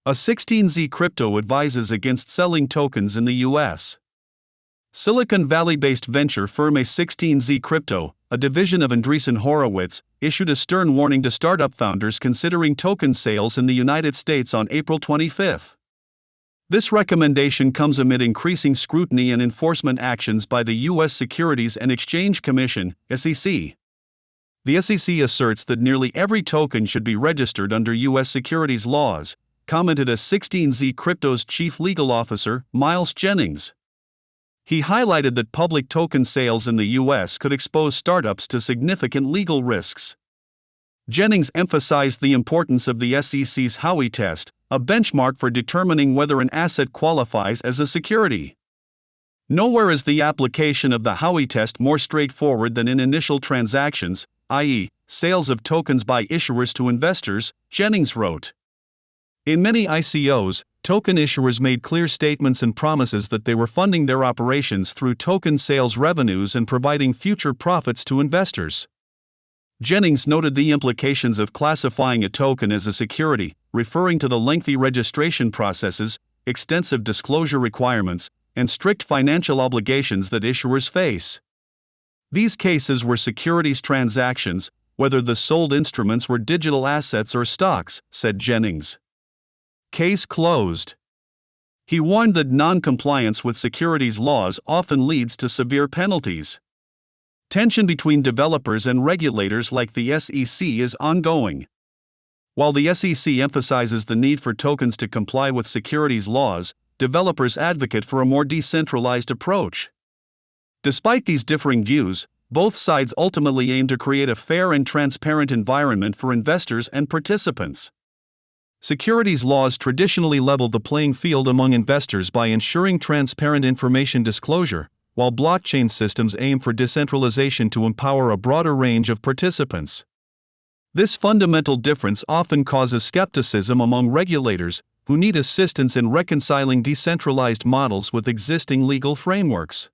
A16Z Crypto advises against selling tokens in the U.S. Silicon Valley-based venture firm A16Z Crypto, a division of Andreessen Horowitz, issued a stern warning to startup founders considering token sales in the United States on April 25. This recommendation comes amid increasing scrutiny and enforcement actions by the U.S. Securities and Exchange Commission, SEC. The SEC asserts that nearly every token should be registered under U.S. securities laws, commented A16Z Crypto's chief legal officer, Miles Jennings. He highlighted that public token sales in the U.S. could expose startups to significant legal risks. Jennings emphasized the importance of the SEC's Howey test, a benchmark for determining whether an asset qualifies as a security. Nowhere is the application of the Howey test more straightforward than in initial transactions, i.e., sales of tokens by issuers to investors, Jennings wrote. In many ICOs, token issuers made clear statements and promises that they were funding their operations through token sales revenues and providing future profits to investors. Jennings noted the implications of classifying a token as a security, referring to the lengthy registration processes, extensive disclosure requirements, and strict financial obligations that issuers face. These cases were securities transactions, whether the sold instruments were digital assets or stocks, said Jennings. Case closed. He warned that non-compliance with securities laws often leads to severe penalties. Tension between developers and regulators like the SEC is ongoing. While the SEC emphasizes the need for tokens to comply with securities laws, developers advocate for a more decentralized approach. Despite these differing views, both sides ultimately aim to create a fair and transparent environment for investors and participants. Securities laws traditionally leveled the playing field among investors by ensuring transparent information disclosure, while blockchain systems aim for decentralization to empower a broader range of participants. This fundamental difference often causes skepticism among regulators, who need assistance in reconciling decentralized models with existing legal frameworks.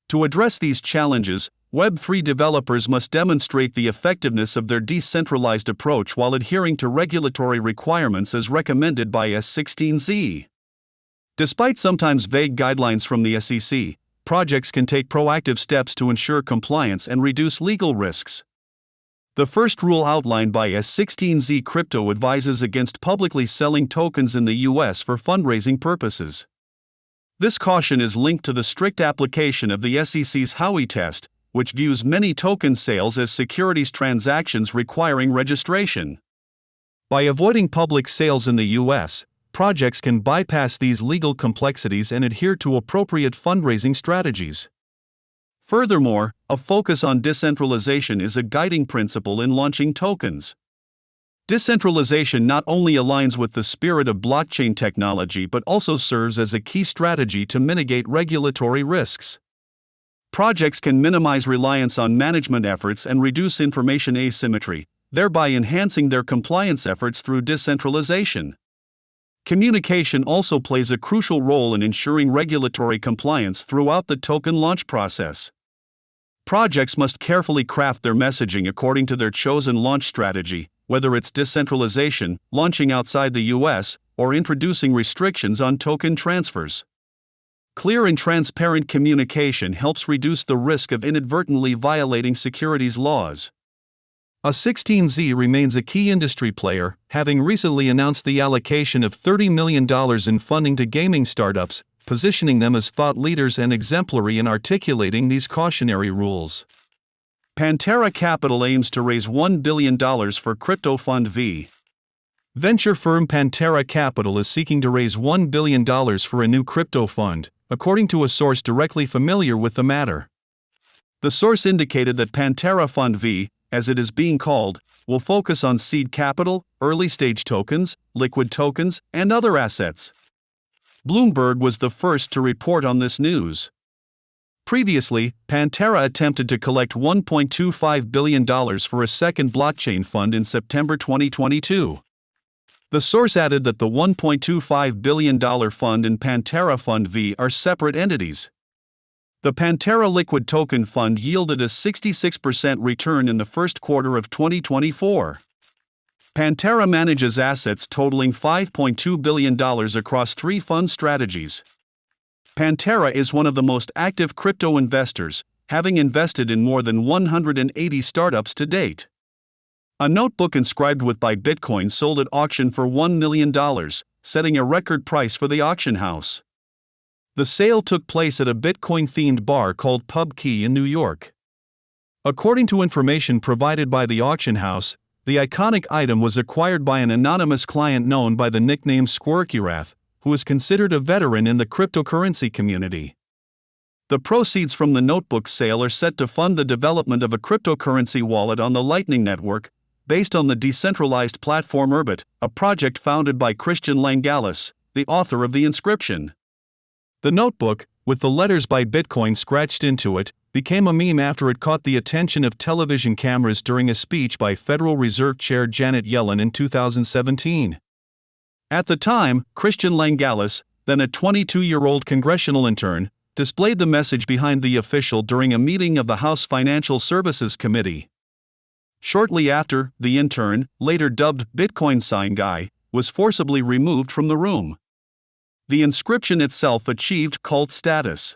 To address these challenges, Web3 developers must demonstrate the effectiveness of their decentralized approach while adhering to regulatory requirements as recommended by A16Z. Despite sometimes vague guidelines from the SEC, projects can take proactive steps to ensure compliance and reduce legal risks. The first rule outlined by A16Z Crypto advises against publicly selling tokens in the U.S. for fundraising purposes. This caution is linked to the strict application of the SEC's Howey test, which views many token sales as securities transactions requiring registration. By avoiding public sales in the U.S., projects can bypass these legal complexities and adhere to appropriate fundraising strategies. Furthermore, a focus on decentralization is a guiding principle in launching tokens. Decentralization not only aligns with the spirit of blockchain technology but also serves as a key strategy to mitigate regulatory risks. Projects can minimize reliance on management efforts and reduce information asymmetry, thereby enhancing their compliance efforts through decentralization. Communication also plays a crucial role in ensuring regulatory compliance throughout the token launch process. Projects must carefully craft their messaging according to their chosen launch strategy, whether it's decentralization, launching outside the U.S., or introducing restrictions on token transfers. Clear and transparent communication helps reduce the risk of inadvertently violating securities laws. A16Z remains a key industry player, having recently announced the allocation of $30 million in funding to gaming startups, positioning them as thought leaders and exemplary in articulating these cautionary rules. Pantera Capital aims to raise $1 billion for Crypto Fund V. Venture firm Pantera Capital is seeking to raise $1 billion for a new crypto fund, according to a source directly familiar with the matter. The source indicated that Pantera Fund V, as it is being called, will focus on seed capital, early-stage tokens, liquid tokens, and other assets. Bloomberg was the first to report on this news. Previously, Pantera attempted to collect $1.25 billion for a second blockchain fund in September 2022. The source added that the $1.25 billion fund and Pantera Fund V are separate entities. The Pantera Liquid Token Fund yielded a 66% return in the first quarter of 2024. Pantera manages assets totaling $5.2 billion across 3 fund strategies. Pantera is one of the most active crypto investors, having invested in more than 180 startups to date. A notebook inscribed with "Buy Bitcoin" sold at auction for $1 million, setting a record price for the auction house. The sale took place at a Bitcoin-themed bar called Pub Key in New York. According to information provided by the auction house, the iconic item was acquired by an anonymous client known by the nickname Squirkyrath, who is considered a veteran in the cryptocurrency community. The proceeds from the notebook sale are set to fund the development of a cryptocurrency wallet on the Lightning Network, based on the decentralized platform Urbit, a project founded by Christian Langalis, the author of the inscription. The notebook, with the letters "Buy Bitcoin" scratched into it, became a meme after it caught the attention of television cameras during a speech by Federal Reserve Chair Janet Yellen in 2017. At the time, Christian Langalis, then a 22-year-old congressional intern, displayed the message behind the official during a meeting of the House Financial Services Committee. Shortly after, the intern, later dubbed Bitcoin Sign Guy, was forcibly removed from the room. The inscription itself achieved cult status.